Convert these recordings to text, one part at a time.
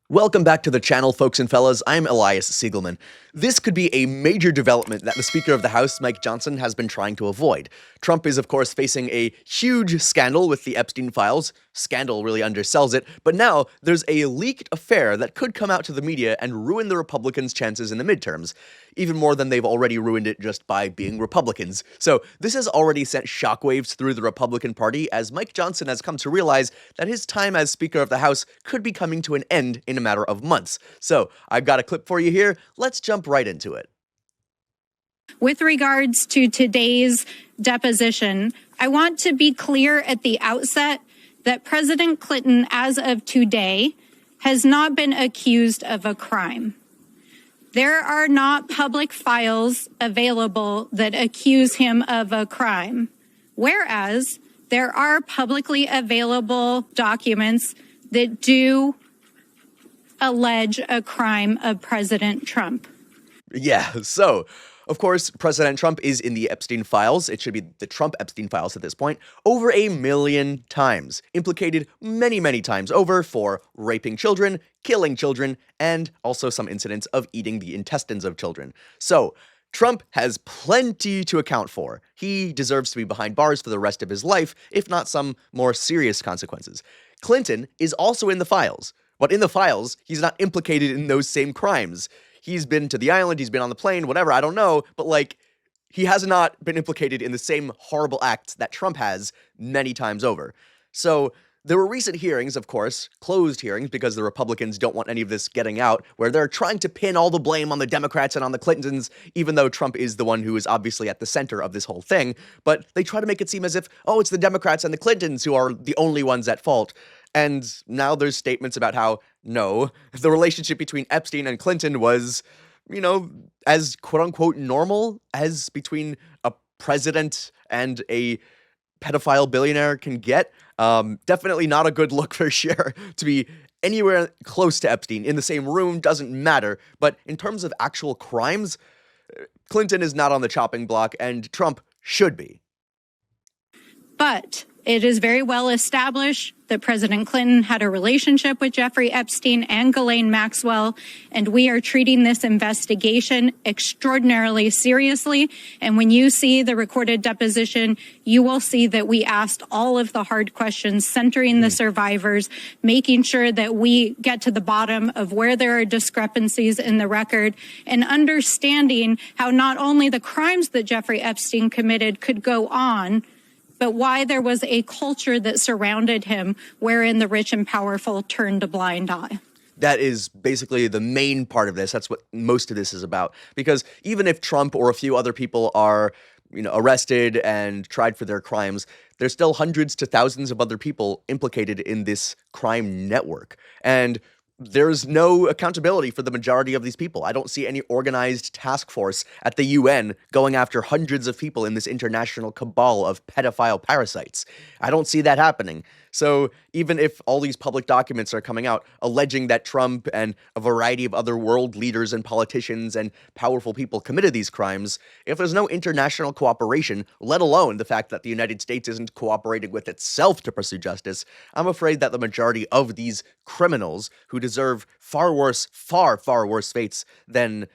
Welcome back to the channel, folks and fellas. I'm Elias Siegelman. This could be a major development that the Speaker of the House, Mike Johnson, has been trying to avoid. Trump is, of course, facing a huge scandal with the Epstein files. Scandal really undersells it, but now there's a leaked affair that could come out to the media and ruin the Republicans' chances in the midterms, even more than they've already ruined it just by being Republicans. So this has already sent shockwaves through the Republican Party as Mike Johnson has come to realize that his time as Speaker of the House could be coming to an end in a matter of months. So I've got a clip for you here. Let's jump right into it. With regards to today's deposition, I want to be clear at the outset that President Clinton, as of today, has not been accused of a crime. There are not public files available that accuse him of a crime, whereas there are publicly available documents that do allege a crime of President Trump. Yeah, so, of course, President Trump is in the Epstein files. It should be the Trump-Epstein files at this point. Over 1 million times. Implicated many, many times over for raping children, killing children, and also some incidents of eating the intestines of children. So, Trump has plenty to account for. He deserves to be behind bars for the rest of his life, if not some more serious consequences. Clinton is also in the files. But in the files, he's not implicated in those same crimes. He's been to the island, he's been on the plane, whatever, I don't know, but like, he has not been implicated in the same horrible acts that Trump has many times over. So, there were recent hearings, of course, closed hearings, because the Republicans don't want any of this getting out, where they're trying to pin all the blame on the Democrats and on the Clintons, even though Trump is the one who is obviously at the center of this whole thing. But they try to make it seem as if, oh, it's the Democrats and the Clintons who are the only ones at fault. And now there's statements about how, no, the relationship between Epstein and Clinton was, as quote-unquote normal as between a president and a pedophile billionaire can get. Definitely not a good look for sure to be anywhere close to Epstein. In the same room, doesn't matter. But in terms of actual crimes, Clinton is not on the chopping block, and Trump should be. But it is very well established that President Clinton had a relationship with Jeffrey Epstein and Ghislaine Maxwell, and we are treating this investigation extraordinarily seriously. And when you see the recorded deposition, you will see that we asked all of the hard questions, centering the survivors, making sure that we get to the bottom of where there are discrepancies in the record, and understanding how not only the crimes that Jeffrey Epstein committed could go on, but why there was a culture that surrounded him wherein the rich and powerful turned a blind eye. That is basically the main part of this. That's what most of this is about. Because even if Trump or a few other people are, arrested and tried for their crimes, there's still hundreds to thousands of other people implicated in this crime network. And there's no accountability for the majority of these people. I don't see any organized task force at the UN going after hundreds of people in this international cabal of pedophile parasites. I don't see that happening. So even if all these public documents are coming out alleging that Trump and a variety of other world leaders and politicians and powerful people committed these crimes, if there's no international cooperation, let alone the fact that the United States isn't cooperating with itself to pursue justice, I'm afraid that the majority of these criminals who deserve far worse, far, far worse fates than,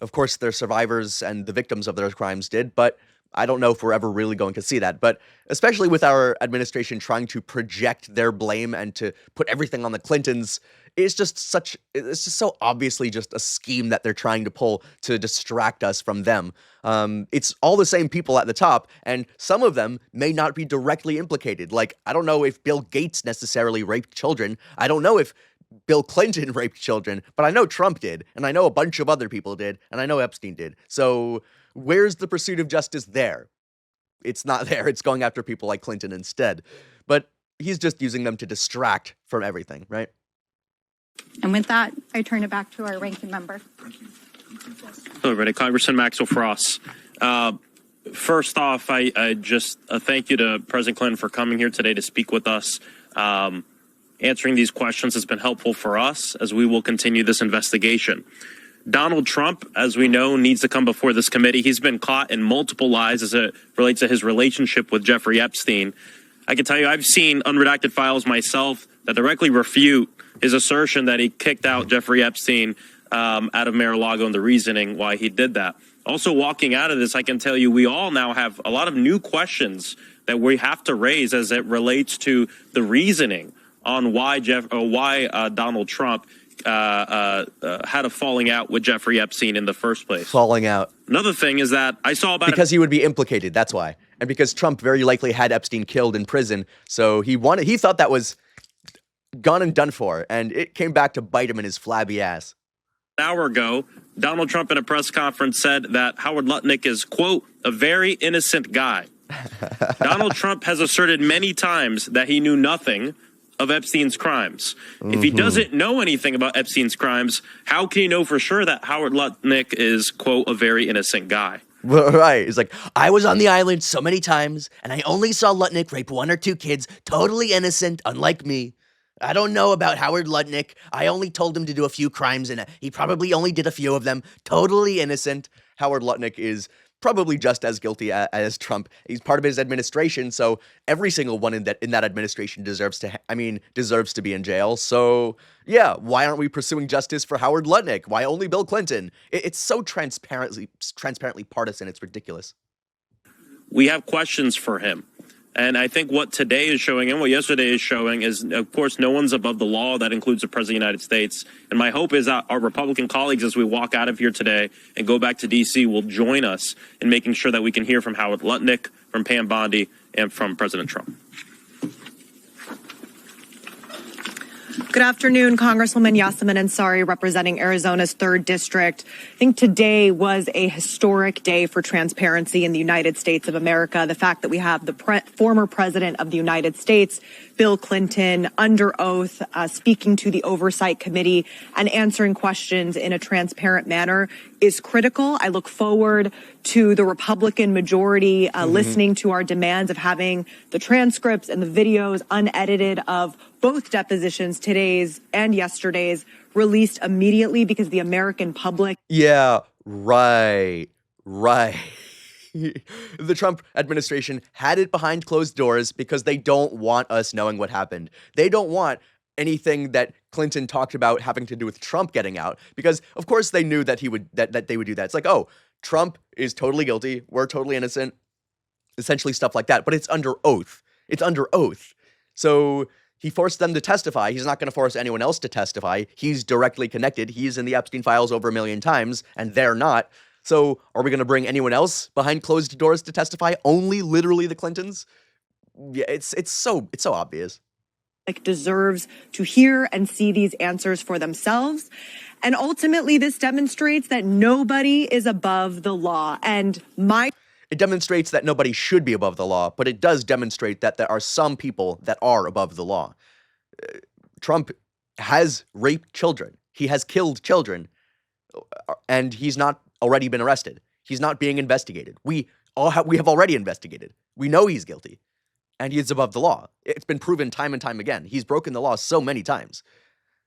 of course, their survivors and the victims of their crimes did, but I don't know if we're ever really going to see that. But especially with our administration trying to project their blame and to put everything on the Clintons, it's just so obviously just a scheme that they're trying to pull to distract us from them. It's all the same people at the top, and some of them may not be directly implicated. Like, I don't know if Bill Gates necessarily raped children. I don't know if Bill Clinton raped children, but I know Trump did, and I know a bunch of other people did, and I know Epstein did. So where's the pursuit of justice there? It's not there. It's going after people like Clinton instead. But he's just using them to distract from everything, right? And with that, I turn it back to our ranking member. Hello, everybody. Congressman Maxwell Frost. First off, I just thank you to President Clinton for coming here today to speak with us. Answering these questions has been helpful for us as we will continue this investigation. Donald Trump, as we know, needs to come before this committee. He's been caught in multiple lies as it relates to his relationship with Jeffrey Epstein. I can tell you I've seen unredacted files myself that directly refute his assertion that he kicked out Jeffrey Epstein out of Mar-a-Lago and the reasoning why he did that. Also, walking out of this, I can tell you we all now have a lot of new questions that we have to raise as it relates to the reasoning on why Donald Trump had a falling out with Jeffrey Epstein in the first place. Falling out. Another thing is that I saw about because he would be implicated. That's why, and because Trump very likely had Epstein killed in prison, so he thought that was gone and done for, and it came back to bite him in his flabby ass. An hour ago, Donald Trump in a press conference said that Howard Lutnick is, quote, a very innocent guy. Donald Trump has asserted many times that he knew nothing of Epstein's crimes. If he doesn't know anything about Epstein's crimes, how can he know for sure that Howard Lutnick is, quote, a very innocent guy? Right. It's like, I was on the island so many times, and I only saw Lutnick rape 1 or 2 kids, totally innocent, unlike me. I don't know about Howard Lutnick. I only told him to do a few crimes, and he probably only did a few of them. Totally innocent. Howard Lutnick is probably just as guilty as Trump. He's part of his administration, so every single one in that administration deserves to be in jail. So, yeah, why aren't we pursuing justice for Howard Lutnick? Why only Bill Clinton? It's so transparently partisan. It's ridiculous. We have questions for him. And I think what today is showing and what yesterday is showing is, of course, no one's above the law. That includes the President of the United States. And my hope is that our Republican colleagues, as we walk out of here today and go back to D.C., will join us in making sure that we can hear from Howard Lutnick, from Pam Bondi, and from President Trump. Good afternoon, Congresswoman Yasmin Ansari, representing Arizona's 3rd District. I think today was a historic day for transparency in the United States of America. The fact that we have the former president of the United States, Bill Clinton, under oath, speaking to the Oversight Committee and answering questions in a transparent manner is critical. I look forward to the Republican majority listening to our demands of having the transcripts and the videos unedited of both depositions, today's and yesterday's, released immediately because the American public. Yeah, right. The Trump administration had it behind closed doors because they don't want us knowing what happened. They don't want anything that Clinton talked about having to do with Trump getting out, because of course they knew that they would do that. It's like, oh, Trump is totally guilty, we're totally innocent, essentially stuff like that. But it's under oath. So he forced them to testify. He's not going to force anyone else to testify. He's directly connected. He's in the Epstein files over 1 million times, and they're not. So are we going to bring anyone else behind closed doors to testify? Only literally the Clintons? Yeah, it's so obvious. Deserves to hear and see these answers for themselves. And ultimately, this demonstrates that nobody is above the law. It demonstrates that nobody should be above the law, but it does demonstrate that there are some people that are above the law. Trump has raped children. He has killed children, and he's not already been arrested. He's not being investigated. We have already investigated. We know he's guilty, and he is above the law. It's been proven time and time again. He's broken the law so many times.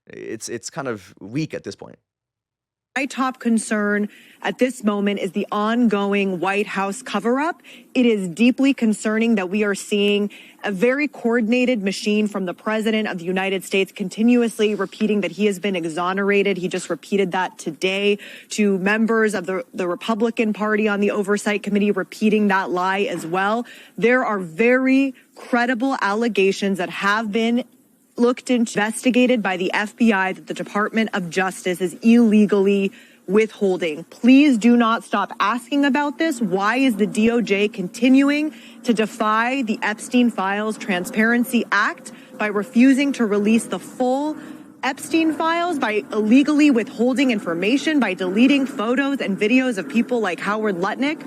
It's kind of weak at this point. My top concern at this moment is the ongoing White House cover-up. It is deeply concerning that we are seeing a very coordinated machine from the President of the United States continuously repeating that he has been exonerated. He just repeated that today to members of the Republican Party on the Oversight Committee, repeating that lie as well. There are very credible allegations that have been looked into, investigated by the FBI, that the Department of Justice is illegally withholding. Please do not stop asking about this. Why is the DOJ continuing to defy the Epstein Files Transparency Act by refusing to release the full Epstein files, by illegally withholding information, by deleting photos and videos of people like Howard Lutnick?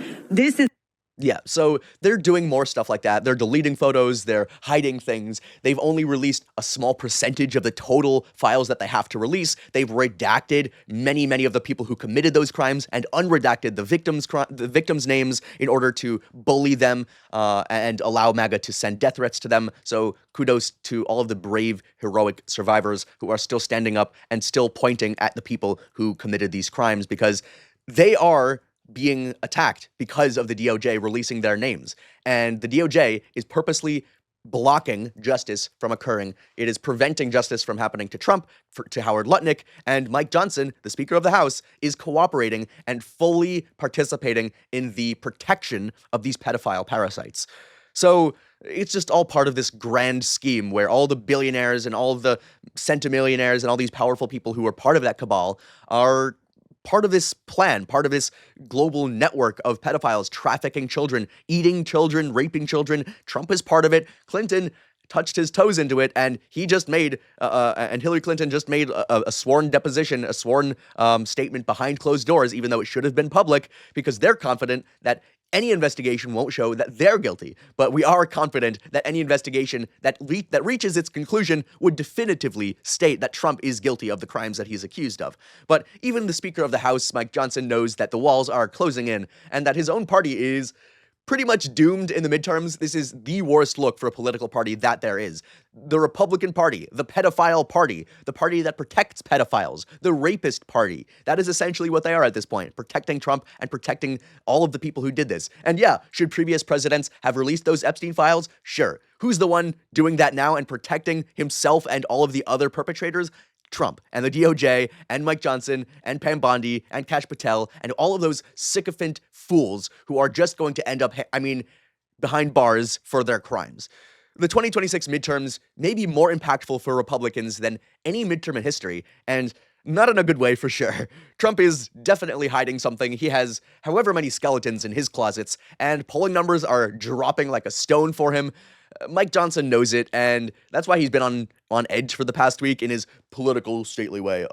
Yeah, so they're doing more stuff like that. They're deleting photos, they're hiding things. They've only released a small percentage of the total files that they have to release. They've redacted many of the people who committed those crimes and unredacted the victims' names in order to bully them and allow MAGA to send death threats to them. So kudos to all of the brave, heroic survivors who are still standing up and still pointing at the people who committed these crimes, because they are being attacked because of the DOJ releasing their names. And the DOJ is purposely blocking justice from occurring. It is preventing justice from happening to Trump, to Howard Lutnick, and Mike Johnson, the Speaker of the House, is cooperating and fully participating in the protection of these pedophile parasites. So it's just all part of this grand scheme where all the billionaires and all of the centimillionaires and all these powerful people who are part of that cabal are part of this plan, part of this global network of pedophiles trafficking children, eating children, raping children. Trump is part of it. Clinton touched his toes into it, and he just made, and Hillary Clinton just made a sworn deposition, a sworn statement behind closed doors, even though it should have been public, because they're confident that any investigation won't show that they're guilty. But we are confident that any investigation that reaches its conclusion would definitively state that Trump is guilty of the crimes that he's accused of. But even the Speaker of the House, Mike Johnson, knows that the walls are closing in and that his own party is pretty much doomed in the midterms. This is the worst look for a political party that there is. The Republican Party, the pedophile party, the party that protects pedophiles, the rapist party. That is essentially what they are at this point, protecting Trump and protecting all of the people who did this. And yeah, should previous presidents have released those Epstein files? Sure. Who's the one doing that now and protecting himself and all of the other perpetrators? Trump and the DOJ and Mike Johnson and Pam Bondi and Kash Patel and all of those sycophant fools who are just going to end up, behind bars for their crimes. The 2026 midterms may be more impactful for Republicans than any midterm in history, and not in a good way for sure. Trump is definitely hiding something. He has however many skeletons in his closets, and polling numbers are dropping like a stone for him. Mike Johnson knows it, and that's why he's been on edge for the past week in his political, stately way.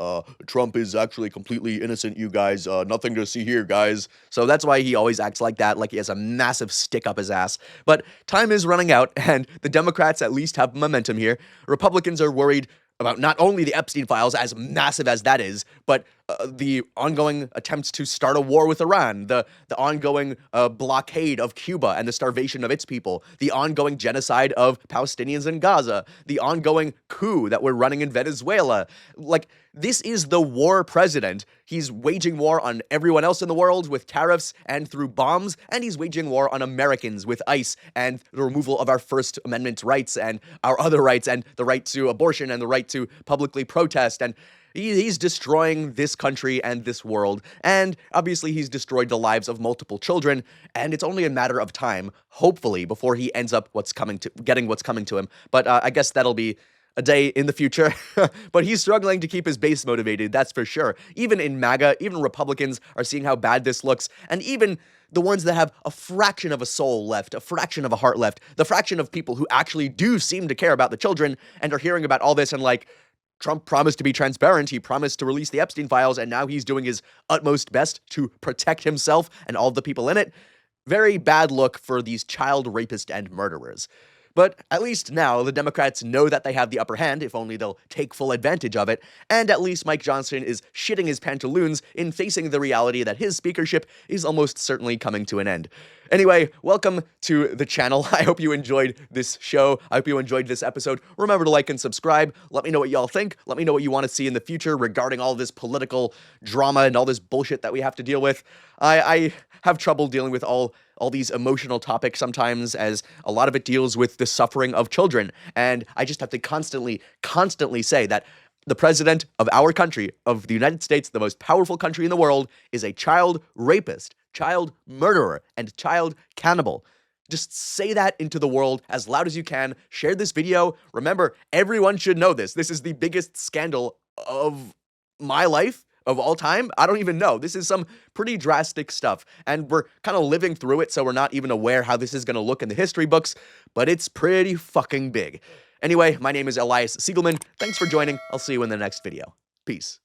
Trump is actually completely innocent, you guys. Nothing to see here, guys. So that's why he always acts like that, like he has a massive stick up his ass. But time is running out, and the Democrats at least have momentum here. Republicans are worried about not only the Epstein files, as massive as that is, but the ongoing attempts to start a war with Iran, the ongoing blockade of Cuba and the starvation of its people, the ongoing genocide of Palestinians in Gaza, the ongoing coup that we're running in Venezuela. Like, this is the war president. He's waging war on everyone else in the world with tariffs and through bombs, and he's waging war on Americans with ICE and the removal of our First Amendment rights and our other rights and the right to abortion and the right to publicly protest. And he's destroying this country and this world, and obviously he's destroyed the lives of multiple children, and it's only a matter of time, hopefully, before he ends up getting what's coming to him. But I guess that'll be a day in the future. But he's struggling to keep his base motivated, that's for sure. Even in MAGA, even Republicans are seeing how bad this looks, and even the ones that have a fraction of a soul left, a fraction of a heart left, the fraction of people who actually do seem to care about the children and are hearing about all this and like, Trump promised to be transparent, he promised to release the Epstein files, and now he's doing his utmost best to protect himself and all the people in it. Very bad look for these child rapists and murderers. But at least now the Democrats know that they have the upper hand, if only they'll take full advantage of it, and at least Mike Johnson is shitting his pantaloons in facing the reality that his speakership is almost certainly coming to an end. Anyway, welcome to the channel. I hope you enjoyed this show. I hope you enjoyed this episode. Remember to like and subscribe. Let me know what y'all think. Let me know what you want to see in the future regarding all this political drama and all this bullshit that we have to deal with. I have trouble dealing with all these emotional topics sometimes, as a lot of it deals with the suffering of children. And I just have to constantly say that the president of our country, of the United States, the most powerful country in the world, is a child rapist, child murderer, and child cannibal. Just say that into the world as loud as you can. Share this video. Remember, everyone should know this. This is the biggest scandal of my life, of all time. I don't even know. This is some pretty drastic stuff, and we're kind of living through it, so we're not even aware how this is going to look in the history books, but it's pretty fucking big. Anyway, my name is Elias Siegelman. Thanks for joining. I'll see you in the next video. Peace.